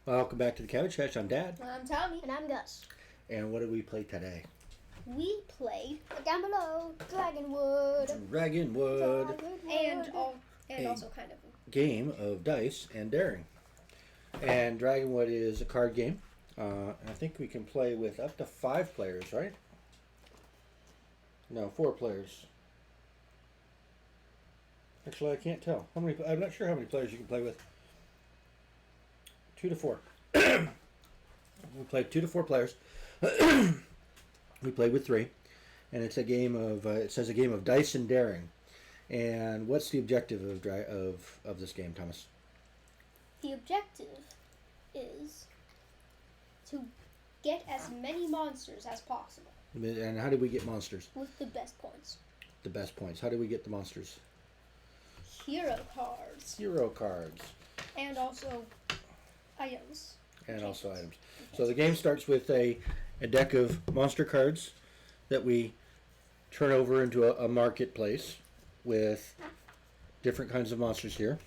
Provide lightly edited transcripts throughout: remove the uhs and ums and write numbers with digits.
Welcome back to the Cabbage Patch. I'm Dad. I'm Tommy. And I'm Gus. And what did we play today? We played Down below, Dragonwood. Dragonwood. And also kind of Game of dice and daring. And Dragonwood is a card game. I think we can play with up to 5 players, right? No, 4 players. Actually, I can't tell. I'm not sure how many players you can play with. 2 to 4. We played 2 to 4 players. We played with 3, and it's a game of. It says a game of dice and daring. And what's the objective of this game, Thomas? the objective is to get as many monsters as possible And how do we get monsters? with the best points. The best points. How do we get the monsters? Hero cards Hero cards. and also items. And also items. So the game starts with a deck of monster cards that we turn over into a marketplace with different kinds of monsters here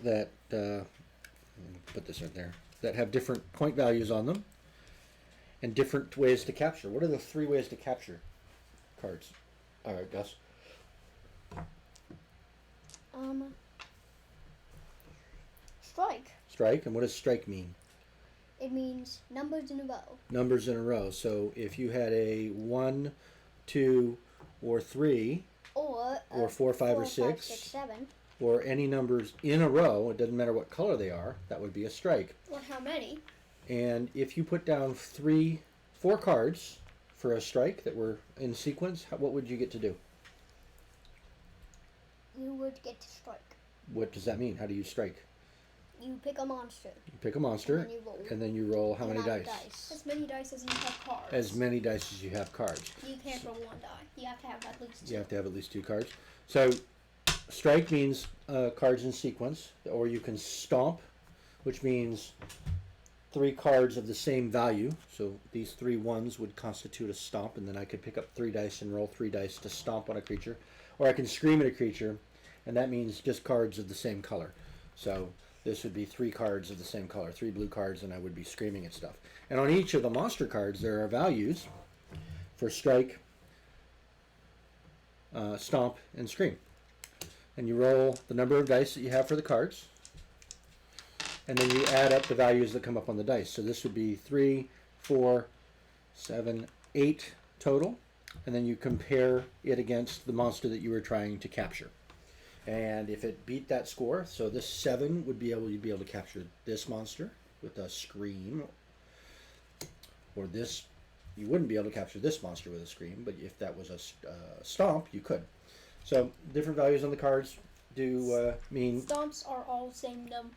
that put this right there, that have different point values on them and different ways to capture. What are the 3 ways to capture cards? All right, Gus. Strike. Strike. And what does strike mean? It means numbers in a row. Numbers in a row. So if you had a 1, 2, or 3, Or 4, 5, or 6, 7. or any numbers in a row, it doesn't matter what color they are, that would be a strike. Or how many? And if you put down 4 cards for a strike that were in sequence, what would you get to do? You would get to strike. What does that mean? How do you strike? You pick a monster. You pick a monster, And then you roll how many dice? As many dice as you have cards. As many dice as you have cards. You can't roll 1 die. You have to have at least 2. You have to have at least 2 cards. So strike means cards in sequence, or you can stomp, which means 3 cards of the same value. So these 3 ones would constitute a stomp, and then I could pick up 3 dice and roll 3 dice to stomp on a creature. Or I can scream at a creature, and that means just cards of the same color. So this would be 3 cards of the same color, 3 blue cards, and I would be screaming at stuff. And on each of the monster cards, there are values for strike, stomp, and scream. And you roll the number of dice that you have for the cards, and then you add up the values that come up on the dice. So this would be 3, 4, 7, 8 total, and then you compare it against the monster that you were trying to capture. And if it beat that score, so this 7 would you'd be able to capture this monster with a scream, or this, you wouldn't be able to capture this monster with a scream, but if that was a stomp, you could. So different values on the cards do mean Stomps are all the same number.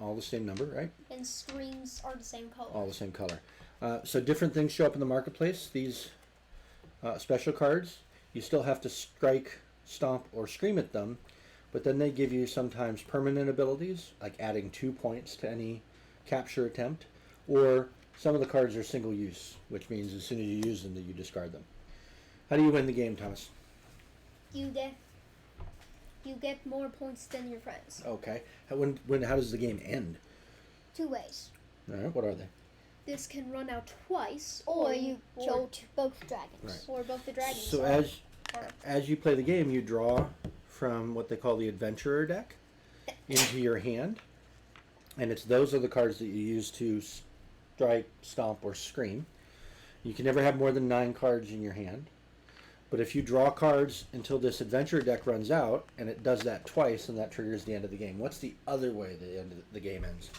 all the same number, right? And screams are the same color. All the same color. So different things show up in the marketplace. These special cards, you still have to strike, stomp, or scream at them, but then they give you sometimes permanent abilities, like adding 2 points to any capture attempt, or some of the cards are single use, which means as soon as you use them, that you discard them. How do you win the game, Thomas? You get more points than your friends. Okay. How does the game end? 2 ways. All right. What are they? This can run out twice, Or you kill both dragons. Right. or both the dragons. So as you play the game, you draw from what they call the adventurer deck into your hand, and those are the cards that you use to strike, stomp, or scream. You can never have more than 9 cards in your hand, but if you draw cards until this adventurer deck runs out, and it does that twice, and that triggers the end of the game. What's the other way the end of the game ends?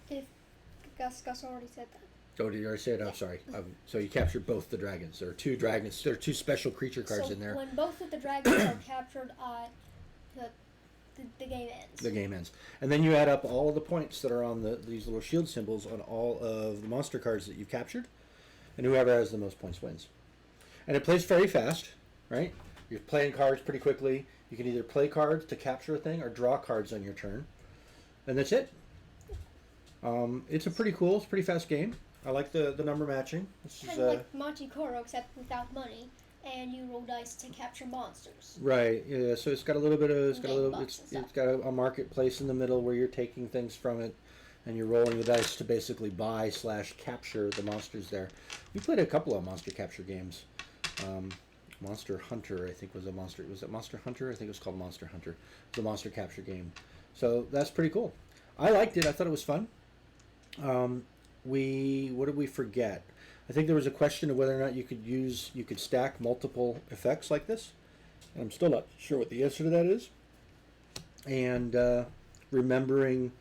If Gus already said that. Oh, did you already say it? I'm sorry. So you captured both the dragons. There are 2 dragons. There are 2 special creature cards in there. When both of the dragons are captured, the game ends. The game ends. And then you add up all of the points that are on these little shield symbols on all of the monster cards that you've captured, and whoever has the most points wins. And it plays very fast, right? You're playing cards pretty quickly. You can either play cards to capture a thing or draw cards on your turn. And that's it. It's it's pretty fast game. I like the number matching. This Kind of like Machi Koro, except without money, and you roll dice to capture monsters. Right. Yeah. So it's got a little bit of Game box and it's got a marketplace in the middle where you're taking things from it, and you're rolling the dice to basically buy / capture the monsters there. We played a couple of monster capture games. Monster Hunter, I think, was a monster. Was it Monster Hunter? I think it was called Monster Hunter. It's a monster capture game. So that's pretty cool. I liked it. I thought it was fun. What did we forget? I think there was a question of whether or not you could stack multiple effects like this. And I'm still not sure what the answer to that is. And remembering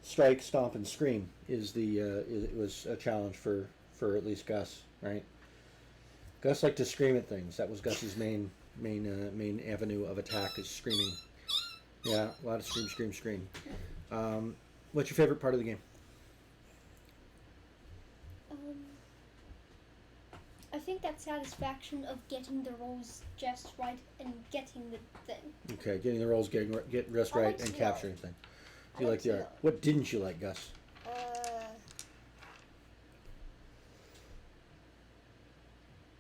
strike, stomp, and scream it was a challenge for at least Gus, right? Gus liked to scream at things. That was Gus's main avenue of attack is screaming. Yeah, a lot of scream. What's your favorite part of the game? I think that satisfaction of getting the rolls just right and getting the thing. Okay, getting the rolls, get just I right, like and the capturing art. thing. I You like like the the art. art. What didn't you like, Gus?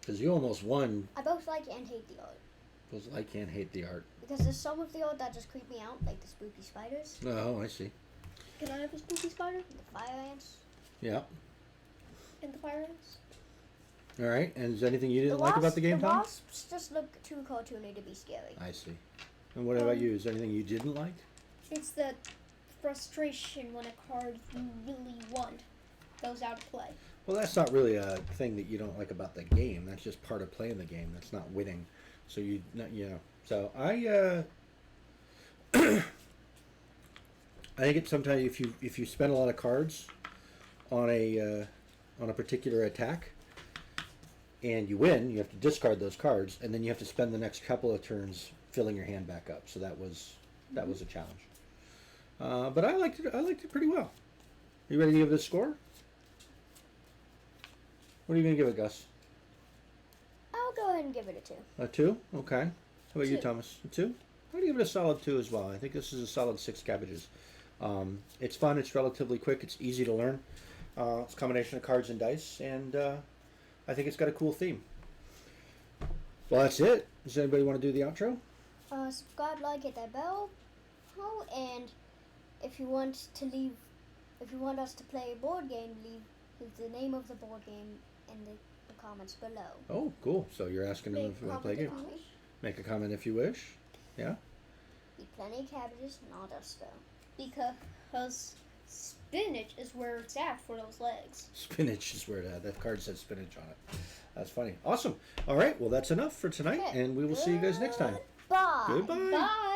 Because you almost won. I both like and hate the art. Because I can't hate the art. Because there's some of the art that just creep me out, like the spooky spiders, Oh, I see. Can I have a spooky spider? the fire ants. Yeah. And the fire ants? All right. And is there anything you didn't The like about the game, The Tom? wasps just look too cartoony to be scary. I see. And what about you? Is there anything you didn't like? It's the frustration when a card you really want goes out of play. Well, that's not really a thing that you don't like about the game. That's just part of playing the game. That's not winning. So So I I think it's sometimes if you spend a lot of cards on a particular attack and you win, you have to discard those cards, and then you have to spend the next couple of turns filling your hand back up. So that was a challenge. But I liked it. I liked it pretty well. Are you ready to give it a score? What are you gonna give it, Gus? I'll go ahead and give it a 2. A 2? Okay. How about you, 2. Thomas? A 2? I'm going to give it a solid 2 as well. I think this is a solid 6 cabbages. It's fun. It's relatively quick. It's easy to learn. It's a combination of cards and dice. And I think it's got a cool theme. Well, that's it. Does anybody want to do the outro? Subscribe, like, hit that bell. Oh, and if you want us to play a board game, leave the name of the board game in the comments below. Oh, cool. So you're asking them if you want to play a game. Make a comment if you wish. Yeah? Eat plenty of cabbages, not us though. Because spinach is where it's at for those legs. Spinach is where that card says spinach on it. That's funny. Awesome. All right. Well, that's enough for tonight, Okay. and we will see you guys next time. Bye. Goodbye. Bye!